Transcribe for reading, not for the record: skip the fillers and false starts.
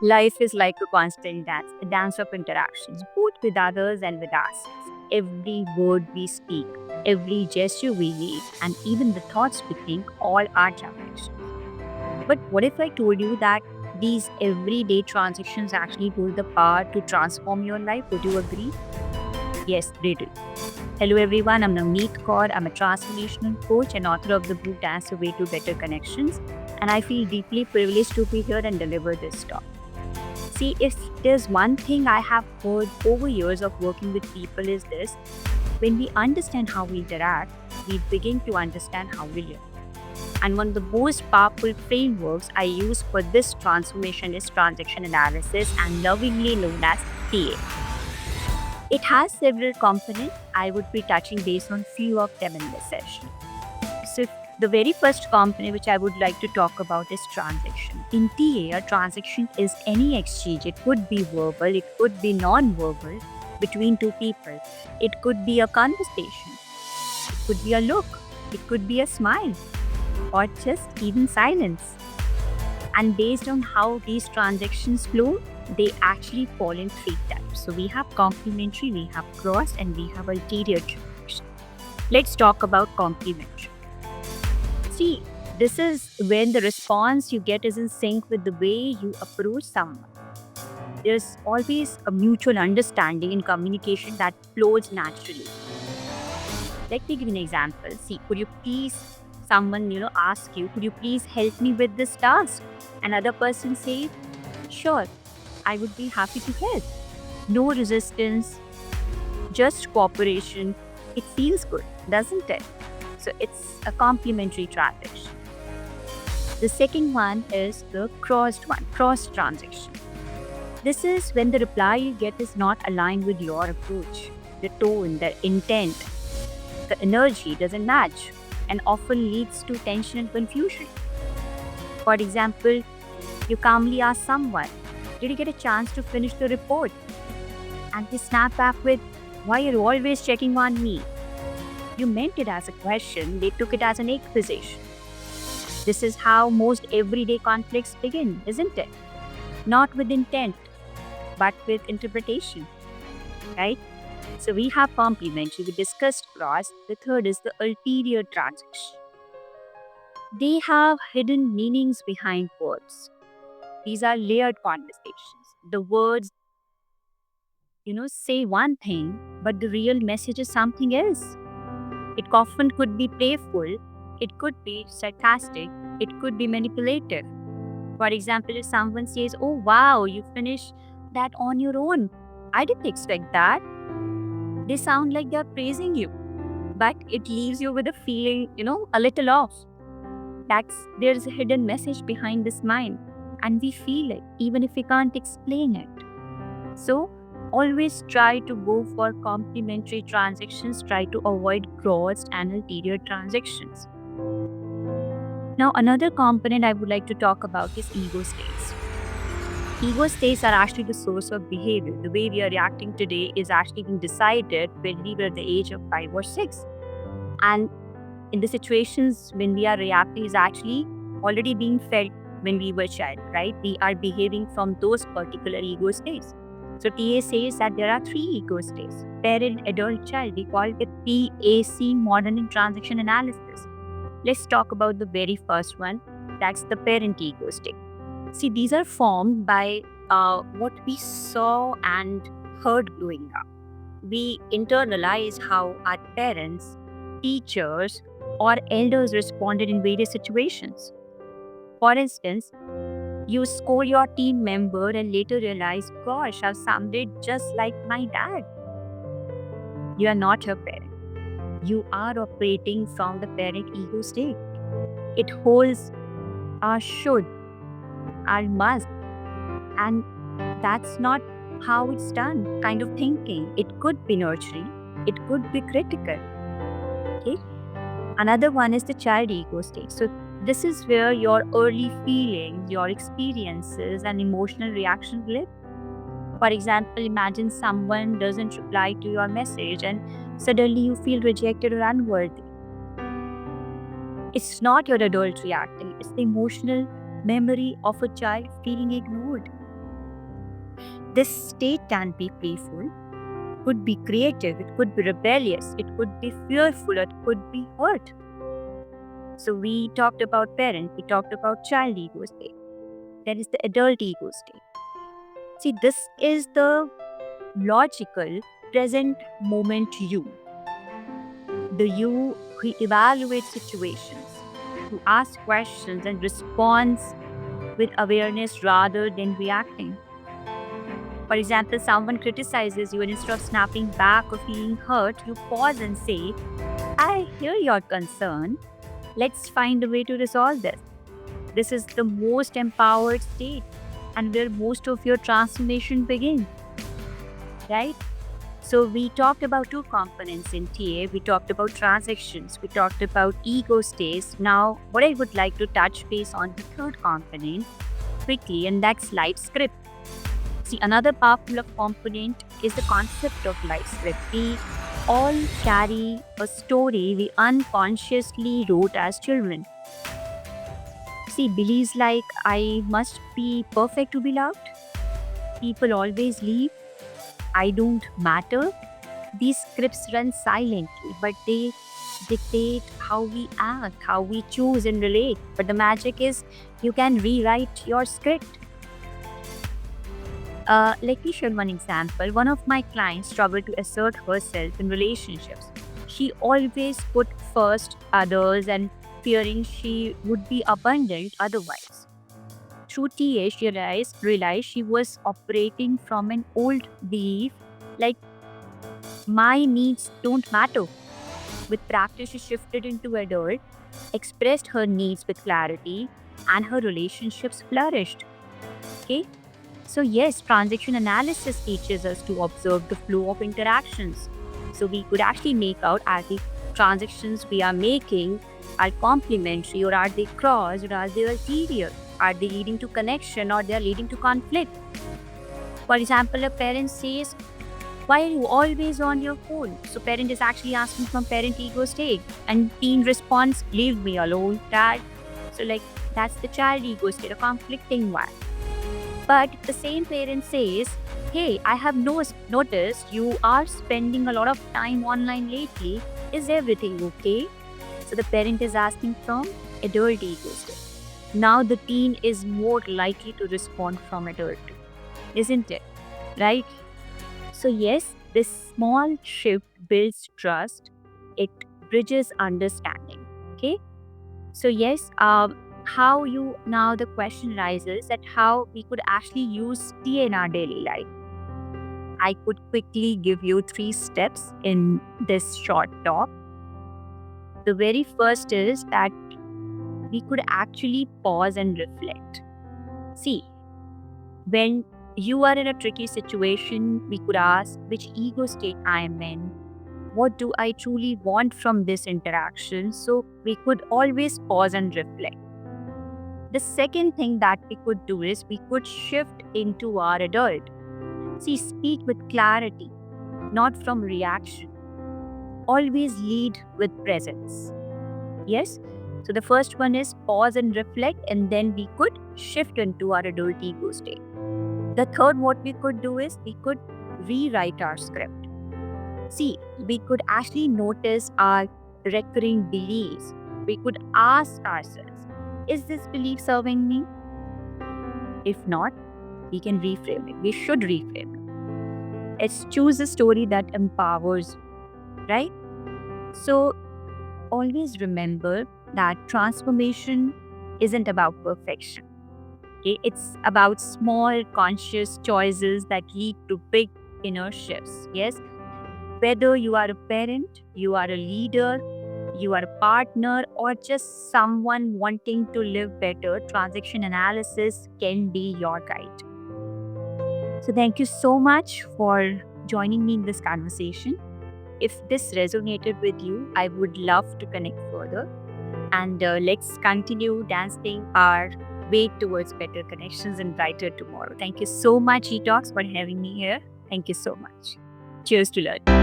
Life is like a constant dance, a dance of interactions, both with others and with ourselves. Every word we speak, every gesture we make, and even the thoughts we think all are transactions. But what if I told you that these everyday transactions actually hold the power to transform your life? Would you agree? Yes, they do. Hello everyone, I'm Navneet Kaur. I'm a transformational coach and author of the book Dance Your Way to Better Connections. And I feel deeply privileged to be here and deliver this talk. See, if there's one thing I have heard over years of working with people is this: when we understand how we interact, we begin to understand how we live. And one of the most powerful frameworks I use for this transformation is transaction analysis, and lovingly known as TA. It has several components I would be touching based on few of them in this session. So the very first component which I would like to talk about is transaction. In TA, a transaction is any exchange. It could be verbal, it could be non-verbal between two people. It could be a conversation. It could be a look. It could be a smile or just even silence. And based on how these transactions flow, they actually fall in three types. So we have complementary, we have cross, and we have ulterior transaction. Let's talk about complementary. See, this is when the response you get is in sync with the way you approach someone. There's always a mutual understanding in communication that flows naturally. Let me give you an example. See, could you please, someone, ask you, could you please help me with this task? Another person says, sure, I would be happy to help. No resistance, just cooperation. It feels good, doesn't it? So it's a complementary transaction. The second one is the crossed one, cross transaction. This is when the reply you get is not aligned with your approach. The tone, the intent, the energy doesn't match and often leads to tension and confusion. For example, you calmly ask someone, did you get a chance to finish the report? And they snap back with, why are you always checking on me? You meant it as a question, they took it as an accusation. This is how most everyday conflicts begin, isn't it? Not with intent, but with interpretation, right? So we have complementary, we discussed cross. The third is the ulterior transaction. They have hidden meanings behind words. These are layered conversations. The words, say one thing, but the real message is something else. It often could be playful, it could be sarcastic, it could be manipulative. For example, if someone says, oh wow, you finished that on your own, I didn't expect that. They sound like they're praising you, but it leaves you with a feeling, a little off. There's a hidden message behind this mind, and we feel it even if we can't explain it. So always try to go for complementary transactions, try to avoid crossed and ulterior transactions. Now, another component I would like to talk about is ego states. Ego states are actually the source of behavior. The way we are reacting today is actually being decided when we were at the age of 5 or 6. And in the situations when we are reacting is actually already being felt when we were child, right? We are behaving from those particular ego states. So TA says that there are 3 ego states: parent, adult, child. We call it PAC, modern and transaction analysis. Let's talk about the very first one. That's the parent ego state. See, these are formed by what we saw and heard growing up. We internalize how our parents, teachers, or elders responded in various situations. For instance, you score your team member and later realize, gosh, I've sounded just like my dad. You are not your parent. You are operating from the parent ego state. It holds our should, our must, and that's not how it's done kind of thinking. It could be nurturing, it could be critical. Okay. Another one is the child ego state. So this is where your early feelings, your experiences, and emotional reactions live. For example, imagine someone doesn't reply to your message and suddenly you feel rejected or unworthy. It's not your adult reacting, it's the emotional memory of a child feeling ignored. This state can be playful, could be creative, it could be rebellious, it could be fearful, it could be hurt. So we talked about parent, we talked about child ego state. There is the adult ego state. See, this is the logical present moment you. The you who evaluates situations, who asks questions and responds with awareness rather than reacting. For example, someone criticizes you and instead of snapping back or feeling hurt, you pause and say, I hear your concern. Let's find a way to resolve this. This is the most empowered state and where most of your transformation begins, right? So we talked about two components in TA. We talked about transactions. We talked about ego states. Now, what I would like to touch base on the third component quickly, and that's life script. See, another powerful component is the concept of life script. We all carry a story we unconsciously wrote as children. See, beliefs like I must be perfect to be loved, people always leave, I don't matter. These scripts run silently, but they dictate how we act, how we choose and relate. But the magic is you can rewrite your script. Let me share one example. One of my clients struggled to assert herself in relationships. She always put first others and fearing she would be abandoned otherwise. Through TA, she realized she was operating from an old belief like my needs don't matter. With practice, she shifted into adult, expressed her needs with clarity, and her relationships flourished. Okay? So, yes, transaction analysis teaches us to observe the flow of interactions. So, we could actually make out are the transactions we are making are complementary or are they cross or are they ulterior? Are they leading to connection or they are leading to conflict? For example, a parent says, why are you always on your phone? So parent is actually asking from parent ego state and teen response, leave me alone, dad. So that's the child ego state, a conflicting one. But the same parent says, hey, I have noticed you are spending a lot of time online lately. Is everything okay? So the parent is asking from adult ego state. Now the teen is more likely to respond from adult, isn't it? Right? So yes, this small shift builds trust. It bridges understanding. Okay. So yes, how you now the question rises that how we could actually use TA in our daily life. I could quickly give you 3 steps in this short talk. The very first is that we could actually pause and reflect. See, when you are in a tricky situation, we could ask which ego state I am in. What do I truly want from this interaction? So we could always pause and reflect. The second thing that we could do is we could shift into our adult. See, speak with clarity, not from reaction. Always lead with presence. Yes? So the first one is pause and reflect, and then we could shift into our adult ego state. The third, what we could do is we could rewrite our script. See, we could actually notice our recurring beliefs. We could ask ourselves, is this belief serving me? If not, we can reframe it. We should reframe it. Let's choose a story that empowers, right? So always remember that transformation isn't about perfection. Okay? It's about small conscious choices that lead to big inner shifts. Yes. Whether you are a parent, you are a leader, you are a partner, or just someone wanting to live better, transaction analysis can be your guide. So, thank you so much for joining me in this conversation. If this resonated with you, I would love to connect further. And let's continue dancing our way towards better connections and brighter tomorrow. Thank you so much, eTalks, for having me here. Thank you so much. Cheers to learn.